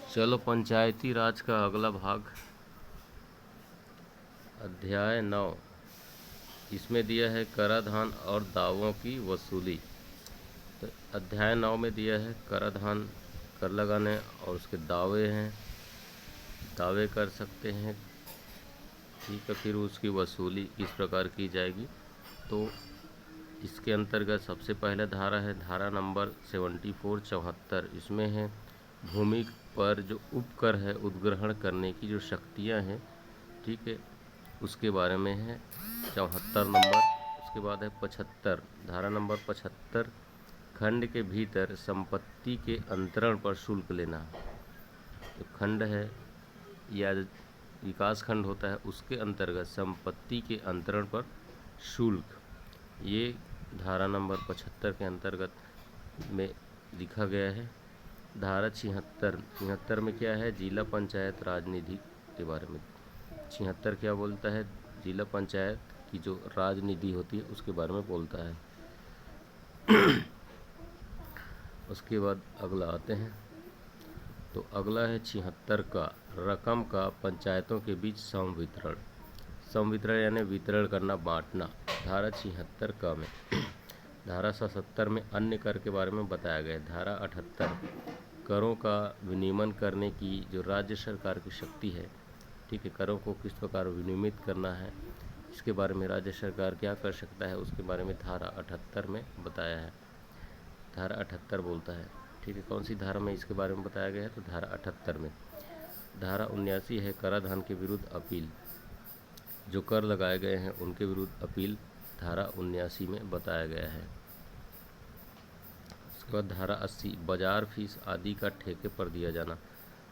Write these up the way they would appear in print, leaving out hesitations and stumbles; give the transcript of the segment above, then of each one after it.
चलो पंचायती राज का अगला भाग अध्याय 9। इसमें दिया है कराधान और दावों की वसूली। तो अध्याय 9 में दिया है कराधान, कर लगाने और उसके दावे हैं, दावे कर सकते हैं। ठीक है, फिर उसकी वसूली किस प्रकार की जाएगी। तो इसके अंतर्गत सबसे पहले धारा है धारा नंबर 74 74। इसमें है भूमि पर जो उपकर है उद्ग्रहण करने की जो शक्तियां हैं, ठीक है, उसके बारे में है 74 नंबर। उसके बाद है 75, धारा नंबर 75, खंड के भीतर संपत्ति के अंतरण पर शुल्क लेना। जो खंड है या विकास खंड होता है उसके अंतर्गत संपत्ति के अंतरण पर शुल्क, ये धारा नंबर 75 के अंतर्गत में लिखा गया है। धारा 76 में क्या है, जिला पंचायत राजनिधि के बारे में। 76 क्या बोलता है, जिला पंचायत की जो राजनिधि होती है उसके बारे में बोलता है। उसके बाद अगला आते हैं, तो अगला है 76 का रकम का पंचायतों के बीच संवितरण। संवितरण यानी वितरण करना, बांटना। धारा 76 का में धारा 77 में अन्य कर के बारे में बताया गया है। धारा 78 करों का विनियमन करने की जो राज्य सरकार की शक्ति है, ठीक है, करों को किस प्रकार विनियमित करना है, इसके बारे में राज्य सरकार क्या कर सकता है उसके बारे में धारा 78 में बताया है। धारा 78 बोलता है, ठीक है, कौन सी धारा में इसके बारे में बताया गया है, तो धारा 78 में। धारा 79 है कराधान के विरुद्ध अपील, जो कर लगाए गए हैं उनके विरुद्ध अपील धारा 79 में बताया गया है। उसके बाद धारा 80 बाजार फीस आदि का ठेके पर दिया जाना।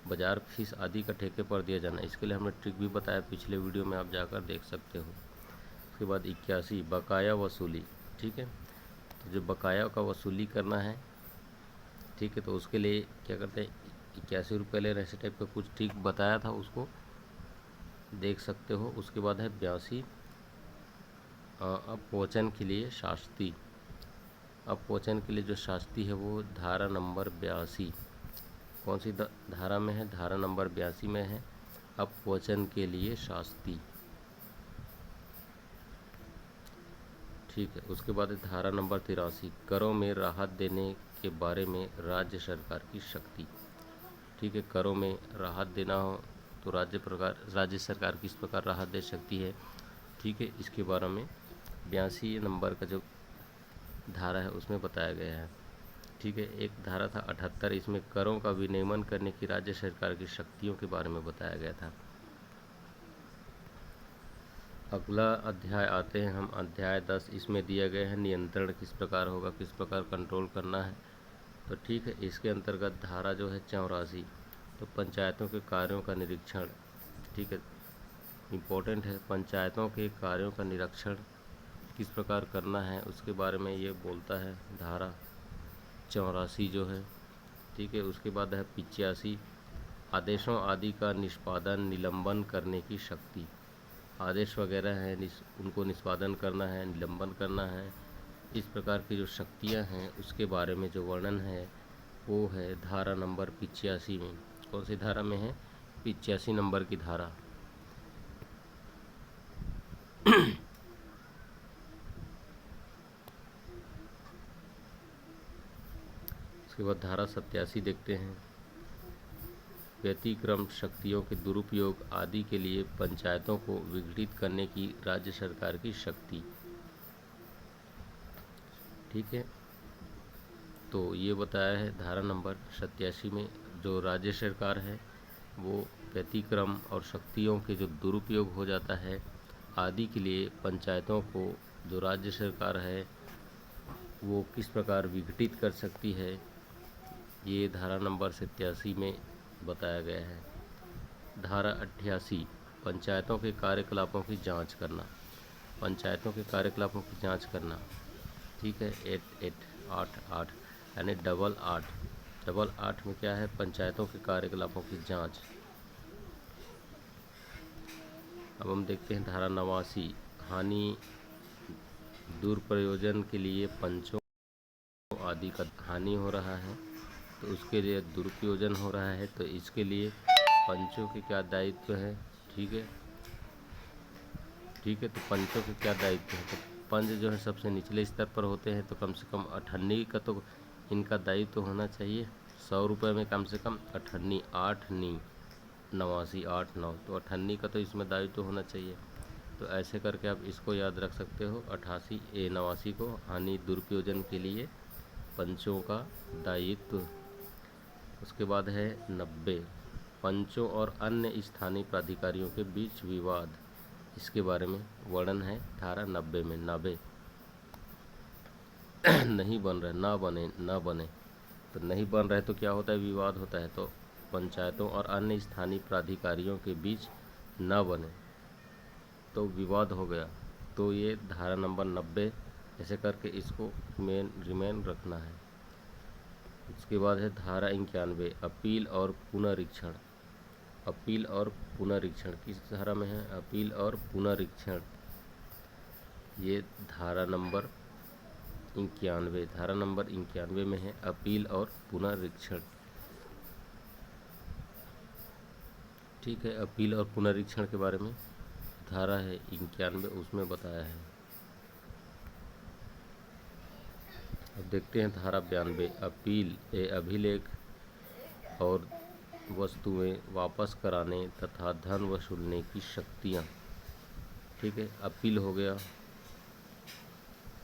बाजार फीस आदि का ठेके पर दिया जाना, इसके लिए हमने ट्रिक भी बताया पिछले वीडियो में, आप जाकर देख सकते हो। उसके बाद 81 बकाया वसूली, ठीक है, तो जो बकाया का वसूली करना है, ठीक है, तो उसके लिए क्या करते हैं, 81 रुपये ले रहे, ऐसे टाइप का कुछ ट्रिक बताया था, उसको देख सकते हो। उसके बाद है 82 अपवचन के लिए शास्ति। अपवचन के लिए जो शास्ति है वो धारा नंबर 82, कौन सी धारा में है, धारा नंबर 82 में है अपवचन के लिए शास्ति, ठीक है। उसके बाद है धारा नंबर 83 करों में राहत देने के बारे में राज्य सरकार की शक्ति, ठीक है, करों में राहत देना हो तो राज्य सरकार किस प्रकार राहत दे सकती है, ठीक है, इसके बारे में 82 नंबर का जो धारा है उसमें बताया गया है, ठीक है। एक धारा था 78, इसमें करों का विनियमन करने की राज्य सरकार की शक्तियों के बारे में बताया गया था। अगला अध्याय आते हैं हम, अध्याय 10। इसमें दिया गया है नियंत्रण किस प्रकार होगा, किस प्रकार कंट्रोल करना है, तो ठीक है, इसके अंतर्गत धारा जो है 84, तो पंचायतों के कार्यों का निरीक्षण, ठीक है, इम्पोर्टेंट है, पंचायतों के कार्यों का निरीक्षण किस प्रकार करना है उसके बारे में ये बोलता है धारा 84 जो है, ठीक है। उसके बाद है 85 आदेशों आदि का निष्पादन निलंबन करने की शक्ति। आदेश वगैरह हैं उनको निष्पादन करना है, निलंबन करना है, इस प्रकार की जो शक्तियां हैं उसके बारे में जो वर्णन है वो है धारा नंबर 85 में। कौन सी धारा में है, 85 नंबर की धारा। उसके बाद धारा 87 देखते हैं, व्यतिक्रम शक्तियों के दुरुपयोग आदि के लिए पंचायतों को विघटित करने की राज्य सरकार की शक्ति, ठीक है। तो ये बताया है धारा नंबर 87 में, जो राज्य सरकार है वो व्यतिक्रम और शक्तियों के जो दुरुपयोग हो जाता है आदि के लिए पंचायतों को जो राज्य सरकार है वो किस प्रकार विघटित कर सकती है, ये धारा नंबर 87 में बताया गया है। धारा 88 पंचायतों के कार्यकलापों की जांच करना। पंचायतों के कार्यकलापों की जांच करना, ठीक है, 8 यानी डबल 8 में क्या है, पंचायतों के कार्यकलापों की जांच। अब हम देखते हैं धारा 89 हानि दुरुपयोजन के लिए पंचों आदि का हानि हो रहा है, तो उसके लिए दुरुपयोजन हो रहा है, तो इसके लिए पंचों के क्या दायित्व है। ठीक है, ठीक है। तो पंचों के क्या दायित्व है, तो पंच जो है सबसे निचले स्तर पर होते हैं, तो कम से कम अठन्नी का तो इनका दायित्व तो होना चाहिए। 100 रुपये में कम से कम अठन्नी, 8 नी 89, 8 9, तो अठन्नी का तो इसमें दायित्व तो होना चाहिए। तो ऐसे करके आप इसको याद रख सकते हो, 88 89 को हानि दुरुपयोजन के लिए पंचों का दायित्व। उसके बाद है 90, पंचों और अन्य स्थानीय प्राधिकारियों के बीच विवाद, इसके बारे में वर्णन है धारा 90 में। 90 नहीं बन रहा, ना बने, ना बने, तो नहीं बन रहा है तो क्या होता है, विवाद होता है। तो पंचायतों और अन्य स्थानीय प्राधिकारियों के बीच ना बने तो विवाद हो गया, तो ये धारा नंबर 90 ऐसे करके इसको रिमेन रखना है। उसके बाद है धारा 91, अपील और पुनरीक्षण। अपील और पुनरीक्षण किस धारा में है, अपील और पुनरीक्षण, ये धारा नंबर 91, धारा नंबर 91 में है अपील और पुनरीक्षण। ठीक है, अपील और पुनरीक्षण के बारे में धारा है 91, उसमें बताया है। अब देखते हैं धारा 92, अपील अभिलेख और वस्तुएं वापस कराने तथा धन वसूलने की शक्तियाँ। ठीक है, अपील हो गया,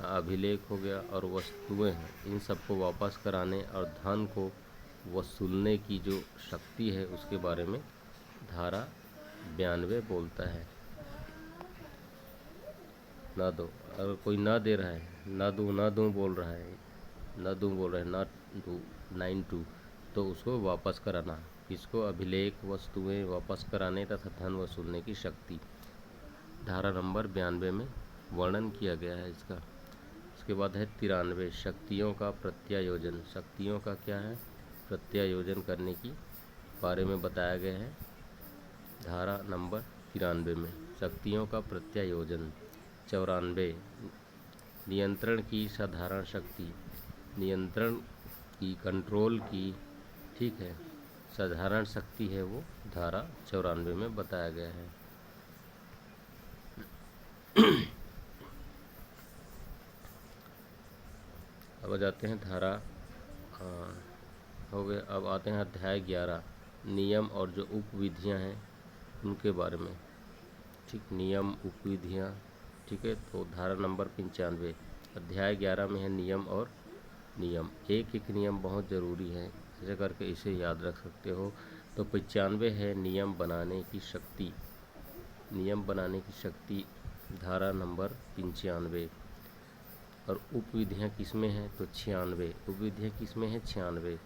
अभिलेख हो गया और वस्तुएं हैं, इन सबको वापस कराने और धन को वसूलने की जो शक्ति है उसके बारे में धारा 92 बोलता है। ना दो, अगर कोई ना दे रहा है, ना दूँ बोल रहा है, ना दूँ बोल रहा है, ना डू 92, तो उसको वापस कराना, इसको अभिलेख वस्तुएं वापस कराने तथा धन वसूलने की शक्ति, धारा नंबर 92 में वर्णन किया गया है इसका। उसके बाद है 93, शक्तियों का प्रत्यायोजन। शक्तियों का क्या है, प्रत्यायोजन करने की बारे में बताया गया है धारा नंबर 93 में, शक्तियों का प्रत्यायोजन। 94, नियंत्रण की साधारण शक्ति, नियंत्रण की, कंट्रोल की, ठीक है, साधारण शक्ति है वो धारा 94 में बताया गया है। अब आ जाते हैं धारा हो गए, अब आते हैं अध्याय 11, नियम और जो उपविधियां हैं उनके बारे में। ठीक, नियम उपविधियां, ठीक है। तो धारा नंबर 95, अध्याय 11 में है नियम और नियम। एक एक नियम बहुत ज़रूरी है, ऐसे करके इसे याद रख सकते हो। तो 95 है नियम बनाने की शक्ति, नियम बनाने की शक्ति धारा नंबर 95। और उपविधियाँ किसमें हैं, तो 96, उपविधियाँ किसमें हैं, 96।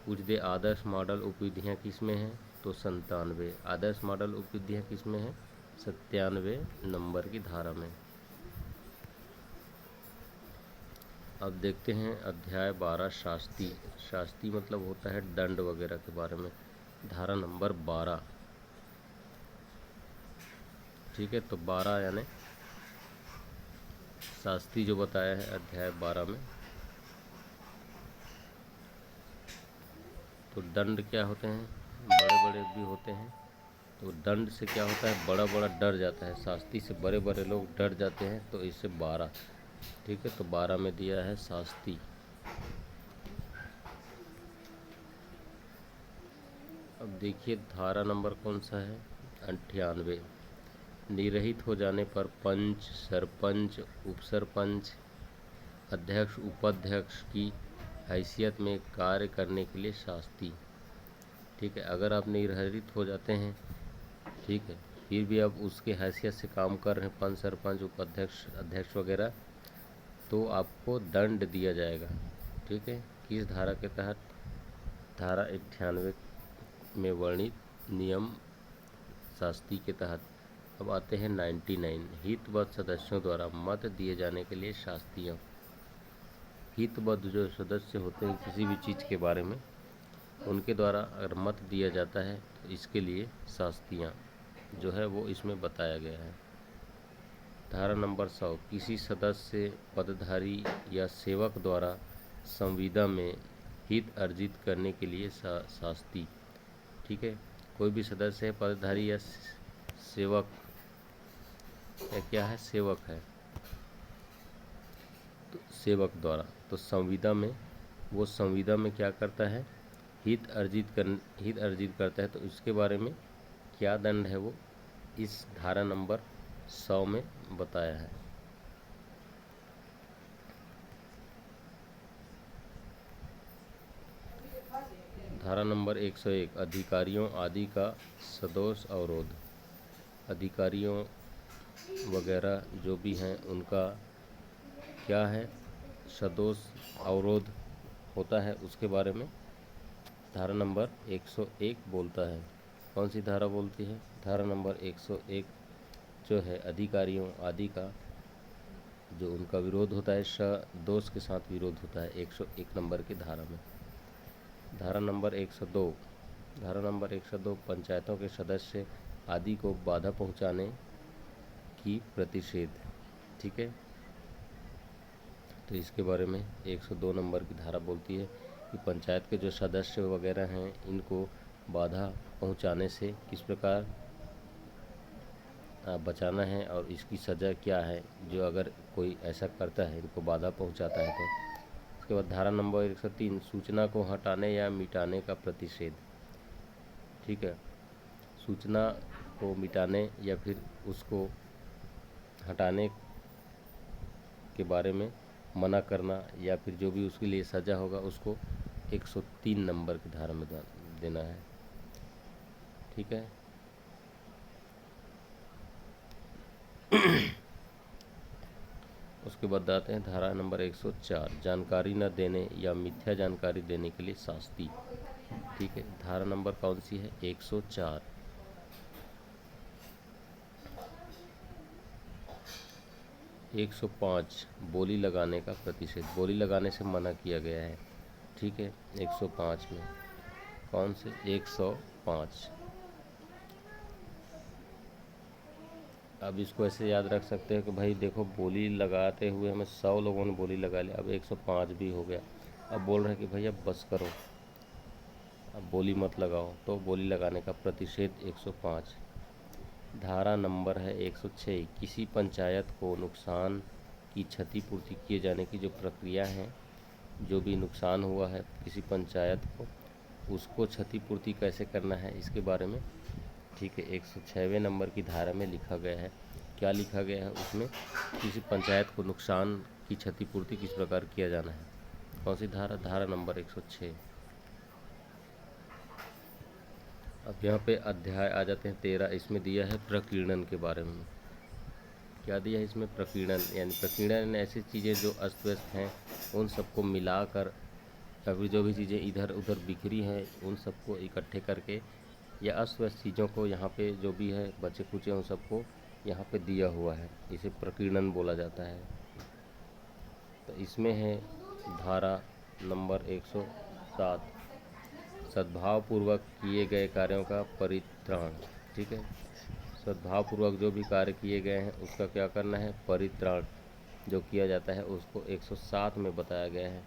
पूछ दे आदर्श मॉडल उपविधियाँ किसमें हैं, तो 97, आदर्श मॉडल उपविधियाँ किसमें हैं, 97 नंबर की धारा में। अब देखते हैं अध्याय 12, शास्ति। शास्ति मतलब होता है दंड वगैरह के बारे में, धारा नंबर 12। ठीक है, तो 12 यानी शास्ति जो बताया है अध्याय 12 में। तो दंड क्या होते हैं, बड़े बड़े भी होते हैं। तो दंड से क्या होता है, बड़ा बड़ा डर जाता है, शास्ति से बड़े बड़े लोग डर जाते हैं, तो इससे 12। ठीक है, तो 12 में दिया है शास्ति। अब देखिए धारा नंबर कौन सा है, 98, निरहित हो जाने पर पंच, सरपंच, उपसरपंच, अध्यक्ष, उपाध्यक्ष की हैसियत में कार्य करने के लिए शास्ति। ठीक है, अगर आप निरहित हो जाते हैं, ठीक है, फिर भी आप उसके हैसियत से काम कर रहे हैं, पंच, सरपंच, उपाध्यक्ष, अध्यक्ष वगैरह, तो आपको दंड दिया जाएगा। ठीक है, किस धारा के तहत, धारा 98 में वर्णित नियम शास्ति के तहत। अब आते हैं 99, हितबद्ध सदस्यों द्वारा मत दिए जाने के लिए शास्तियाँ। हितबद्ध जो सदस्य होते हैं किसी भी चीज़ के बारे में, उनके द्वारा अगर मत दिया जाता है तो इसके लिए शास्तियाँ जो है वो इसमें बताया गया है। धारा नंबर 100, किसी सदस्य, पदधारी या सेवक द्वारा संविदा में हित अर्जित करने के लिए शास्ति। ठीक है, कोई भी सदस्य है पदधारी या सेवक या क्या है, सेवक है, तो सेवक द्वारा, तो संविदा में, वो संविदा में क्या करता है, हित अर्जित करता है, तो इसके बारे में क्या दंड है वो इस धारा नंबर 100 में बताया है। धारा नंबर 101 अधिकारियों आदि का सदोष अवरोध। अधिकारियों वगैरह जो भी हैं उनका क्या है, सदोष अवरोध होता है, उसके बारे में धारा नंबर 101 बोलता है। कौन सी धारा बोलती है, धारा नंबर 101 जो है अधिकारियों आदि का जो उनका विरोध होता है, सदोष के साथ विरोध होता है 101 नंबर की धारा में। धारा नंबर 102, धारा नंबर 102 पंचायतों के सदस्य आदि को बाधा पहुंचाने की प्रतिषेध। ठीक है, तो इसके बारे में 102 नंबर की धारा बोलती है कि पंचायत के जो सदस्य वगैरह हैं इनको बाधा पहुंचाने से किस प्रकार बचाना है और इसकी सज़ा क्या है, जो अगर कोई ऐसा करता है, इनको बाधा पहुंचाता है तो। उसके बाद धारा नंबर 103 सूचना को हटाने या मिटाने का प्रतिषेध। ठीक है, सूचना को मिटाने या फिर उसको हटाने के बारे में मना करना या फिर जो भी उसके लिए सज़ा होगा उसको 103 नंबर की धारा में देना है। ठीक है, उसके बाद आते हैं धारा नंबर 104 जानकारी न देने या मिथ्या जानकारी देने के लिए शास्ति। ठीक है, धारा नंबर कौन सी है, 104। एक 105 बोली लगाने का प्रतिषेध, बोली लगाने से मना किया गया है। ठीक है, 105 में कौन से, 105। अब इसको ऐसे याद रख सकते हैं कि भाई देखो बोली लगाते हुए हमें 100 लोगों ने बोली लगा लिया, अब 105 भी हो गया, अब बोल रहे हैं कि भैया बस करो, अब बोली मत लगाओ, तो बोली लगाने का प्रतिषेध 105। धारा नंबर है 106 किसी पंचायत को नुकसान की क्षतिपूर्ति किए जाने की जो प्रक्रिया है, जो भी नुकसान हुआ है किसी पंचायत को, उसको क्षतिपूर्ति कैसे करना है इसके बारे में। ठीक है, 106वें नंबर की धारा में लिखा गया है, क्या लिखा गया है उसमें, किसी पंचायत को नुकसान की क्षतिपूर्ति किस प्रकार किया जाना है। कौन सी धारा, धारा नंबर 106। अब यहाँ पे अध्याय आ जाते हैं 13, इसमें दिया है प्रकीर्णन के बारे में। क्या दिया है इसमें, प्रकीर्णन, यानी प्रकीर्णन ऐसी चीज़ें जो अस्त व्यस्त हैं उन सबको मिलाकर, या फिर जो भी चीज़ें इधर उधर बिखरी हैं उन सबको इकट्ठे करके, या अस्त व्यस्त चीज़ों को यहाँ पे जो भी है बचे कुचे उन सबको यहाँ पे दिया हुआ है, इसे प्रकीर्णन बोला जाता है। तो इसमें है धारा नंबर 107 सद्भावपूर्वक किए गए कार्यों का परित्राण। ठीक है, सद्भावपूर्वक जो भी कार्य किए गए हैं उसका क्या करना है, परित्राण जो किया जाता है उसको 107 में बताया गया है।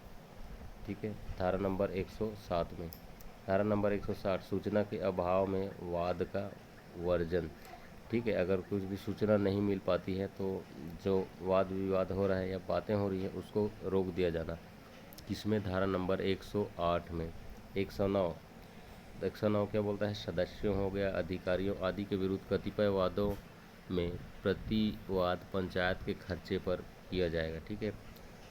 ठीक है, धारा नंबर 107 में, धारा नंबर 160 सूचना के अभाव में वाद का वर्जन। ठीक है, अगर कुछ भी सूचना नहीं मिल पाती है तो जो वाद विवाद हो रहा है या बातें हो रही है उसको रोक दिया जाना। किसमें, धारा नंबर 108 में। 109 क्या बोलता है, सदस्यों हो गया अधिकारियों आदि के विरुद्ध कतिपय वादों में प्रतिवाद पंचायत के खर्चे पर किया जाएगा। ठीक है,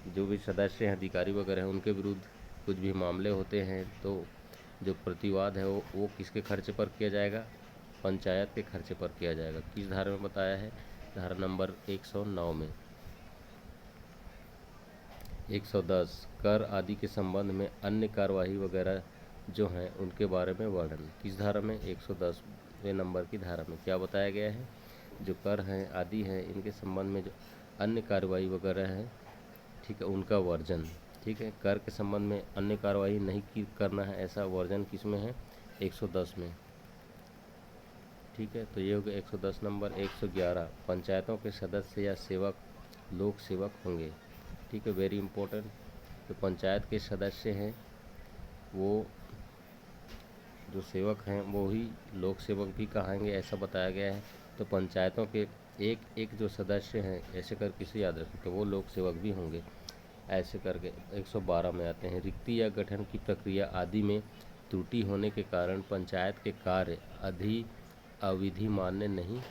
जो भी सदस्य हैं अधिकारी वगैरह हैं उनके विरुद्ध कुछ भी मामले होते हैं तो जो प्रतिवाद है वो किसके खर्चे पर किया जाएगा, पंचायत के खर्चे पर किया जाएगा। किस धारा में बताया है, धारा नंबर 109 में। 110 कर आदि के संबंध में अन्य कार्यवाही वगैरह जो हैं उनके बारे में वर्णन। किस धारा में, 110वें नंबर की धारा में क्या बताया गया है, जो कर हैं आदि हैं इनके संबंध में जो अन्य कार्रवाई वगैरह है, ठीक है, उनका वर्जन। ठीक है, कर के संबंध में अन्य कार्रवाई नहीं करना है, ऐसा वर्जन किस में है, 110 में। ठीक है, तो ये हो गया 110 नंबर। 111 पंचायतों के सदस्य या सेवक लोक सेवक होंगे। ठीक है, वेरी इंपॉर्टेंट। तो पंचायत के सदस्य हैं वो जो सेवक हैं वो ही लोक सेवक भी कहाएंगे, ऐसा बताया गया है। तो पंचायतों के एक एक जो सदस्य हैं, ऐसे कर किसे याद रखें, तो वो लोक सेवक भी होंगे। ऐसे करके 112 में आते हैं, रिक्ति या गठन की प्रक्रिया आदि में त्रुटि होने के कारण पंचायत के कार्य अविधि मान्य नहीं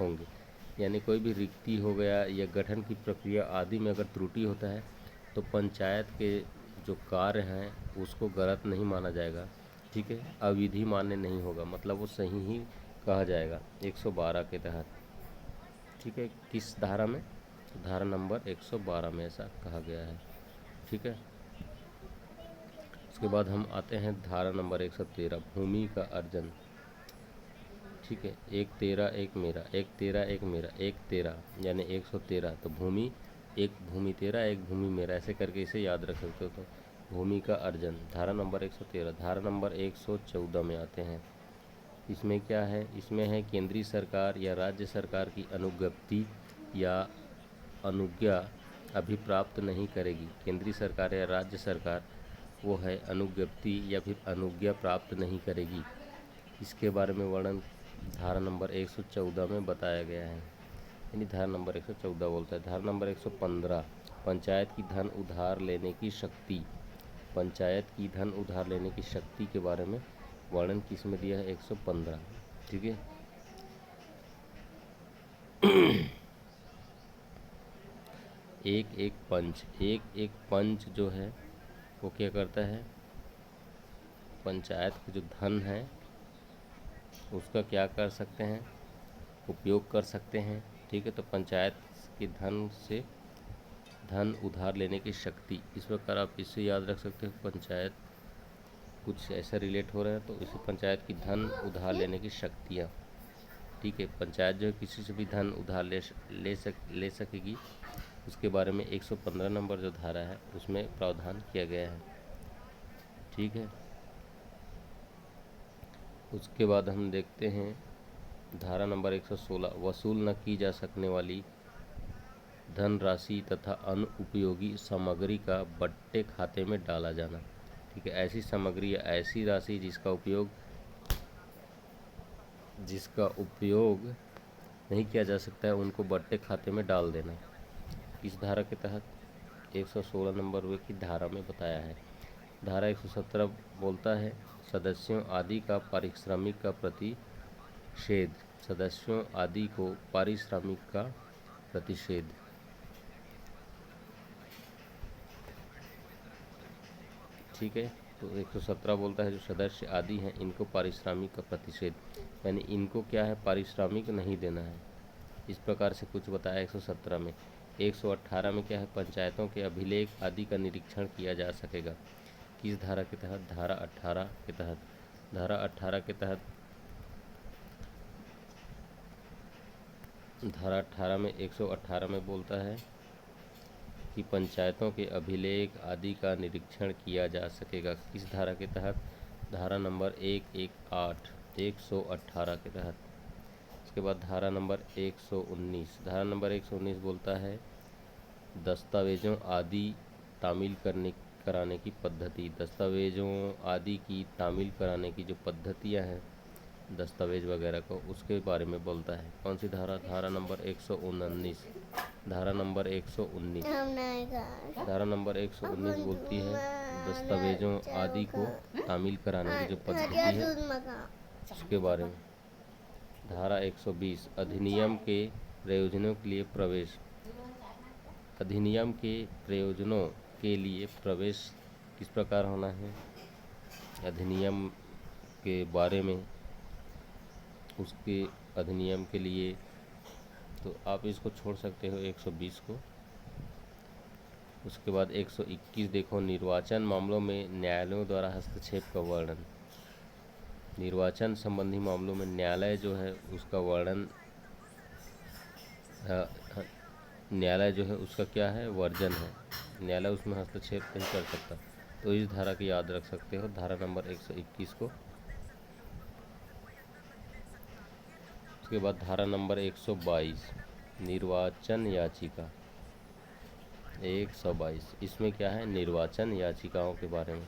होंगे। यानी कोई भी रिक्ति हो गया या गठन की प्रक्रिया आदि में अगर त्रुटि होता है तो पंचायत के जो कार्य हैं उसको गलत नहीं माना जाएगा, ठीक है, अविधि मान्य नहीं होगा, मतलब वो सही ही कहा जाएगा 112 के तहत, ठीक है। किस धारा में? धारा नंबर 112 में ऐसा कहा गया है, ठीक है। उसके बाद हम आते हैं धारा नंबर 113, भूमि का अर्जन, ठीक है। एक तेरा एक मेरा, एक तेरा एक मेरा, एक तेरा यानी 113, तो भूमि, एक भूमि तेरा एक भूमि मेरा, ऐसे करके इसे याद रख सकते हो। तो भूमि का अर्जन, धारा नंबर 113। धारा नंबर 114 में आते हैं, इसमें क्या है? इसमें है केंद्रीय सरकार या राज्य सरकार की अनुज्ञप्ति या अनुज्ञा अभिप्राप्त नहीं करेगी। केंद्रीय सरकार या राज्य सरकार वो है अनुज्ञप्ति या फिर अनुज्ञा प्राप्त नहीं करेगी। इसके बारे में वर्णन धारा नंबर 114 में बताया गया है, यानी धारा नंबर 114 बोलता है। धारा नंबर 115, पंचायत की धन उधार लेने की शक्ति, पंचायत की धन उधार लेने की शक्ति के बारे में वर्णन किस में दिया है? 115, ठीक है। एक एक पंच, एक एक पंच जो है वो क्या करता है? पंचायत का जो धन है उसका क्या कर सकते हैं? उपयोग कर सकते हैं, ठीक है। तो पंचायत के धन से धन उधार लेने की शक्ति, इस प्रकार आप इससे याद रख सकते हो। पंचायत कुछ ऐसा रिलेट हो रहा है तो इसे पंचायत की धन उधार लेने की शक्तियाँ, ठीक है। पंचायत जो है किसी से भी धन उधार ले सकेगी, उसके बारे में 115 नंबर जो धारा है उसमें प्रावधान किया गया है, ठीक है। उसके बाद हम देखते हैं धारा नंबर 116, वसूल न की जा सकने वाली धनराशि तथा अनुपयोगी सामग्री का बट्टे खाते में डाला जाना, ठीक है। ऐसी सामग्री या ऐसी राशि जिसका उपयोग नहीं किया जा सकता है उनको बट्टे खाते में डाल देना। इस धारा के तहत 116 नंबर वे की धारा में बताया है। धारा 117 बोलता है सदस्यों आदि का पारिश्रमिक का प्रतिषेध, सदस्यों आदि को पारिश्रमिक का प्रतिषेध, ठीक है। तो 117 बोलता है जो सदस्य आदि हैं इनको पारिश्रमिक का प्रतिषेध, यानी इनको क्या है? पारिश्रमिक नहीं देना है, इस प्रकार से कुछ बताया 117 में। 118 में क्या है? पंचायतों के अभिलेख आदि का निरीक्षण किया जा सकेगा। किस धारा के तहत? धारा 18 के तहत। धारा 18 के तहत, धारा 18 में 118 में बोलता है कि पंचायतों के अभिलेख आदि का निरीक्षण किया जा सकेगा। किस धारा के तहत? धारा नंबर 118, 118 के तहत। इसके बाद धारा नंबर 119, धारा नंबर 119 बोलता है दस्तावेजों आदि तामील कराने की पद्धति, दस्तावेजों आदि की तामील कराने की जो पद्धतियां हैं दस्तावेज वगैरह को, उसके बारे में बोलता है। कौन सी धारा? धारा नंबर 119। धारा नंबर 119, धारा नंबर 119 बोलती है दस्तावेजों आदि को तामील कराने की जो पद्धति है उसके बारे में। धारा 120, अधिनियम के प्रयोजनों के लिए प्रवेश, अधिनियम के प्रयोजनों के लिए प्रवेश किस प्रकार होना है? अधिनियम के बारे में, उसके अधिनियम के लिए, तो आप इसको छोड़ सकते हो 120 को। उसके बाद 121 देखो, निर्वाचन मामलों में न्यायालयों द्वारा हस्तक्षेप का वर्णन। निर्वाचन संबंधी मामलों में न्यायालय जो है उसका वर्णन, न्यायालय जो है उसका क्या है? वर्जन है, न्यायालय उसमें हस्तक्षेप नहीं कर सकता। तो इस धारा को याद रख सकते हो, धारा नंबर 121 को। उसके बाद धारा नंबर 122, निर्वाचन याचिका 122, इसमें क्या है? निर्वाचन याचिकाओं के बारे में।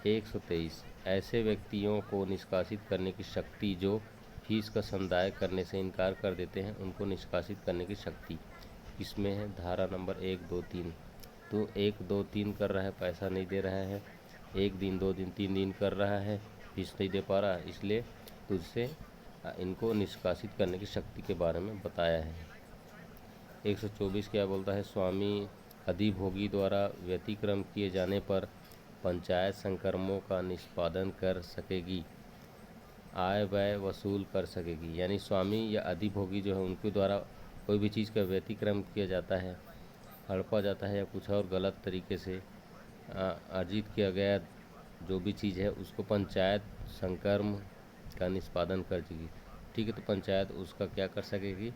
123 ऐसे व्यक्तियों को निष्कासित करने की शक्ति जो फीस का संदाय करने से इनकार कर देते हैं, उनको निष्कासित करने की शक्ति किसमें है? धारा नंबर 1, 2, 3। तो 1, 2, 3 कर रहा है, पैसा नहीं दे रहा है, 1 दिन 2 दिन 3 दिन कर रहा है, फीस नहीं दे पा रहा, इसलिए तुझसे इनको निष्कासित करने की शक्ति के बारे में बताया है। 124 क्या बोलता है? स्वामी अधिभोगी द्वारा व्यतिक्रम किए जाने पर पंचायत संकर्मों का निष्पादन कर सकेगी, आय व्यय वसूल कर सकेगी। यानी स्वामी या अधिभोगी जो है उनके द्वारा कोई भी चीज़ का व्यतिक्रम किया जाता है, हड़पा जाता है या कुछ और गलत तरीके से अर्जित किया गया जो भी चीज़ है उसको पंचायत संकर्म का निष्पादन कर सकेगी। ठीक है, तो पंचायत उसका क्या कर सकेगी?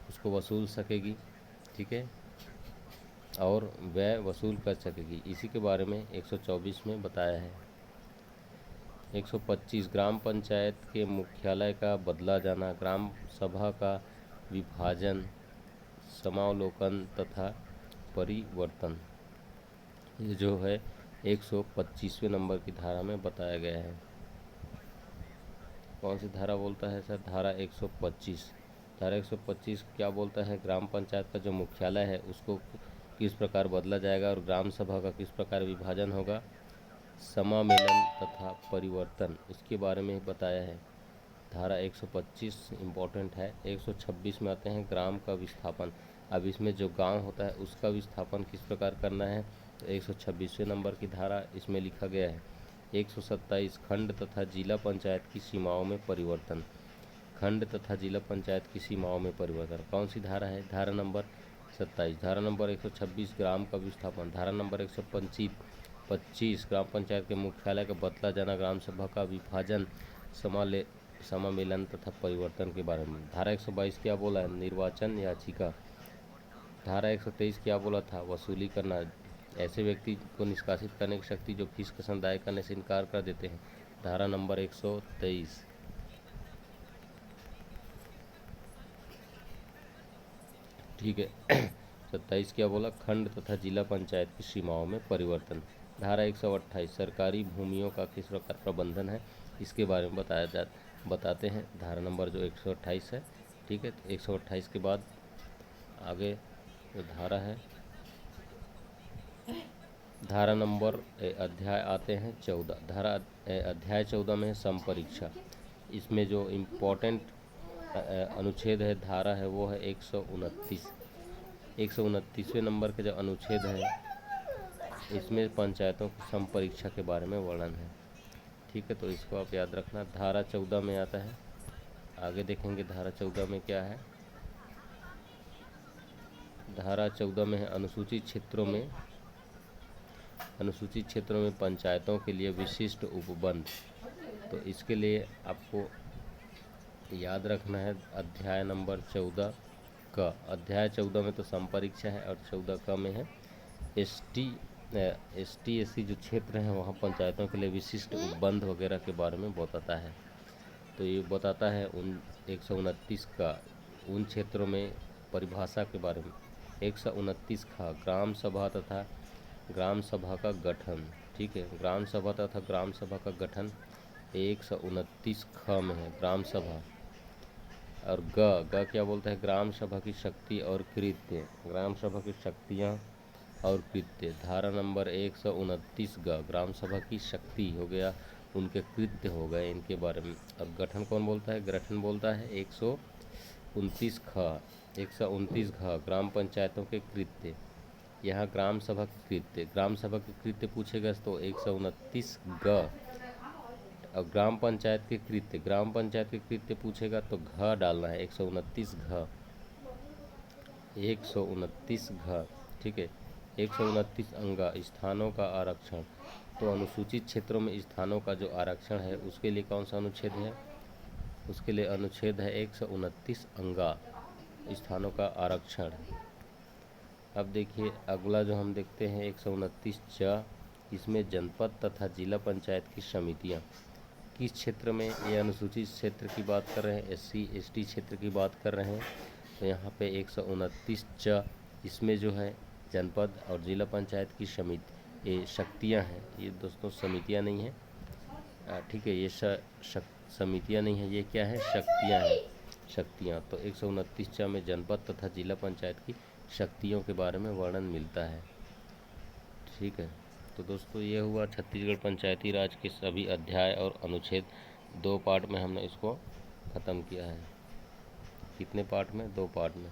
उसको वसूल सकेगी, ठीक है, और व्यय वसूल कर सकेगी। इसी के बारे में 124 में बताया है। 125 ग्राम पंचायत के मुख्यालय का बदला जाना, ग्राम सभा का विभाजन, समावलोकन तथा परिवर्तन, ये जो है 125वें नंबर की धारा में बताया गया है। कौन सी धारा बोलता है सर? धारा 125। धारा 125 क्या बोलता है? ग्राम पंचायत का जो मुख्यालय है उसको किस प्रकार बदला जाएगा और ग्राम सभा का किस प्रकार विभाजन होगा, समामेलन तथा परिवर्तन, इसके बारे में बताया है। धारा 125 इम्पोर्टेंट है। 126 में आते हैं ग्राम का विस्थापन। अब इसमें जो गांव होता है उसका विस्थापन किस प्रकार करना है, तो 126वें नंबर की धारा इसमें लिखा गया है। 127 खंड तथा जिला पंचायत की सीमाओं में परिवर्तन, खंड तथा जिला पंचायत की सीमाओं में परिवर्तन, कौन सी धारा है? धारा नंबर 27। धारा नंबर 126 ग्राम का विस्थापन। धारा नंबर 125 ग्राम पंचायत के मुख्यालय का बदला जाना, ग्राम सभा का विभाजन, समामेलन तथा परिवर्तन के बारे में। धारा 122 क्या बोला है? निर्वाचन याचिका। धारा 123 क्या बोला था? वसूली करना, ऐसे व्यक्ति को निष्कासित करने की शक्ति जो फीस का संदाय करने से इनकार कर देते हैं। धारा नंबर 123। ठीक है। 27 क्या बोला? खंड तथा जिला पंचायत की सीमाओं में परिवर्तन। धारा 128 सरकारी भूमियों का किस प्रकार प्रबंधन है, इसके बारे में बताते हैं। धारा नंबर जो 128 है, ठीक है। तो 128 के बाद आगे जो धारा है, धारा नंबर अध्याय आते हैं 14। धारा अध्याय 14 में है संपरीक्षा। इसमें जो इम्पोर्टेंट अनुच्छेद है, धारा है, वो है 129। 129वें नंबर के जो अनुच्छेद है इसमें पंचायतों की संपरीक्षा के बारे में वर्णन है। ठीक है, तो इसको आप याद रखना। धारा 14 में आता है, आगे देखेंगे धारा 14 में क्या है। धारा 14 में है अनुसूचित क्षेत्रों में पंचायतों के लिए विशिष्ट उपबंध। तो इसके लिए आपको याद रखना है अध्याय नंबर 14 का। अध्याय 14 में तो संपरीक्षा है और 14 का में है ST/SC जो क्षेत्र हैं वहाँ पंचायतों के लिए विशिष्ट उपबंध वगैरह के बारे में बताता है। तो ये बताता है 129 का उन क्षेत्रों में परिभाषा के बारे में। 129 का ग्राम सभा तथा ग्राम सभा का गठन। ठीक है, ग्राम सभा तथा ग्राम सभा का गठन 129 ख में है ग्राम सभा। और ग क्या बोलता है? ग्राम सभा की शक्ति और कृत्य, ग्राम सभा की शक्तियाँ और कृत्य। धारा नंबर 129 ग ग्राम सभा की शक्ति हो गया, उनके कृत्य हो गए, इनके बारे में। और गठन कौन बोलता है? गठन बोलता है 129 ख। 129 घ ग्राम पंचायतों के कृत्य। यहाँ ग्राम सभा के कृत्य, ग्राम सभा के कृत्य पूछेगा तो 129 ग। और ग्राम पंचायत के कृत्य, ग्राम पंचायत के कृत्य पूछेगा तो घ डालना है, 129 घ। 129 घ, ठीक है। 129 अंगा स्थानों का आरक्षण। तो अनुसूचित क्षेत्रों में स्थानों का जो आरक्षण है उसके लिए कौन सा अनुच्छेद है? उसके लिए अनुच्छेद है 129 अंगा, स्थानों का आरक्षण। अब देखिए अगला जो हम देखते हैं 129 च। इसमें जनपद तथा जिला पंचायत की समितियां किस क्षेत्र में, ये अनुसूचित क्षेत्र की बात कर रहे हैं, SC/ST क्षेत्र की बात कर रहे हैं। तो यहाँ पे 129 च, इसमें जो है जनपद और जिला पंचायत की समिति, ये शक्तियाँ हैं, ये दोस्तों समितियाँ नहीं हैं, ठीक है। ये समितियाँ नहीं है, ये क्या है, शक्तियाँ हैं, शक्तियाँ। तो 129 में जनपद तथा जिला पंचायत की शक्तियों के बारे में वर्णन मिलता है, ठीक है। तो दोस्तों ये हुआ छत्तीसगढ़ पंचायती राज के सभी अध्याय और अनुच्छेद। 2 पार्ट में हमने इसको ख़त्म किया है। कितने पार्ट में? 2 पार्ट में।